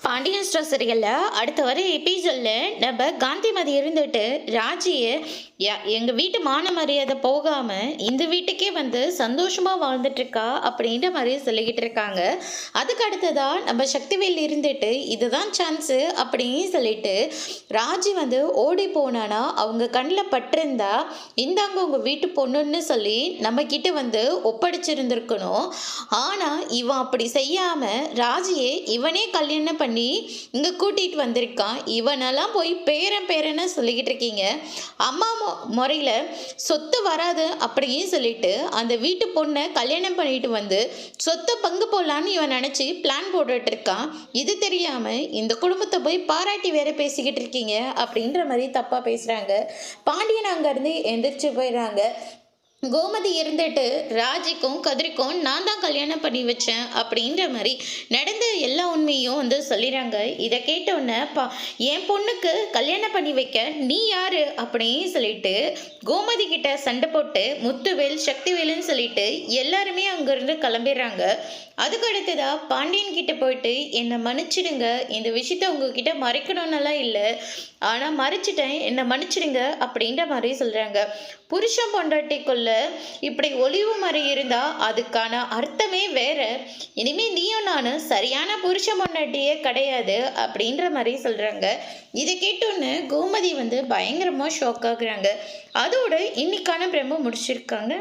Pandian store சீரியலில் அடுத்த வர எபிசோடில் நம்ம காந்திமதி இருந்துட்டு ராஜியை எங்கள் வீட்டு மான மரியாதை போகாமல் இந்த வீட்டுக்கே வந்து சந்தோஷமாக வாழ்ந்துட்டுருக்கா அப்படின்ற மாதிரி சொல்லிக்கிட்டு இருக்காங்க. அதுக்கு அடுத்ததாக நம்ம சக்திவேல் இருந்துட்டு இதுதான் சான்ஸு அப்படின்னு சொல்லிட்டு ராஜி வந்து ஓடி போனானா அவங்க கண்ணில் பட்டிருந்தா இந்தாங்க உங்கள் வீட்டு பொண்ணுன்னு சொல்லி நம்மக்கிட்ட வந்து ஒப்படைச்சிருந்துருக்கணும். ஆனால் இவன் அப்படி செய்யாமல் ராஜியை இவனே கல்யாணம் பண்ணி இங்கே கூட்டிகிட்டு வந்திருக்கான். இவனெல்லாம் போய் பேரன்னு சொல்லிக்கிட்டு இருக்கீங்க. அம்மா முறையில் சொத்து வராது அப்படின்னு சொல்லிட்டு அந்த வீட்டு பொண்ணை கல்யாணம் பண்ணிட்டு வந்து சொத்தை பங்கு போடலான்னு இவன் நினச்சி பிளான் போட்டுட்டு இருக்கான். இது தெரியாமல் இந்த குடும்பத்தை போய் பாராட்டி வேற பேசிக்கிட்டு இருக்கீங்க அப்படின்ற மாதிரி தப்பாக பேசுகிறாங்க. பாண்டியன் அங்கேருந்து எந்திரிச்சு போயிடுறாங்க. கோமதி இருந்துட்டு ராஜிக்கும் கதிரிக்கும் நான் தான் கல்யாணம் பண்ணி வச்சேன் அப்படின்ற மாதிரி நடந்த எல்லா உண்மையும் வந்து சொல்லிடுறாங்க. இதை கேட்டோன்னே என் பொண்ணுக்கு கல்யாணம் பண்ணி வைக்க நீ யாரு அப்படின்னு சொல்லிட்டு கோமதி கிட்ட சண்டை போட்டு முத்துவேல் சக்திவேலுன்னு சொல்லிட்டு எல்லாருமே அங்கேருந்து கிளம்பிடுறாங்க. அதுக்கு அடுத்ததா பாண்டியன் கிட்ட போயிட்டு என்னை மன்னிச்சிடுங்க, இந்த விஷயத்த உங்ககிட்ட மறைக்கணும்னெல்லாம் இல்லை, ஆனால் மறைச்சிட்டேன், என்னை மன்னிச்சிடுங்க அப்படின்ற மாதிரி சொல்கிறாங்க. புருஷன் பொண்டாட்டிக்குள்ள இப்படி ஒளிவு மறை இருந்தா அதுக்கான அர்த்தமே வேற. இனிமே நீயும் நானும் சரியான புருஷன் பொண்டாட்டியே கிடையாது அப்படின்ற மாதிரி சொல்றாங்க. இதை கேட்டோன்னு கோமதி வந்து பயங்கரமா ஷாக் ஆகுறாங்க. அதோட இன்னைக்கான பிரம்ம முடிச்சிருக்காங்க.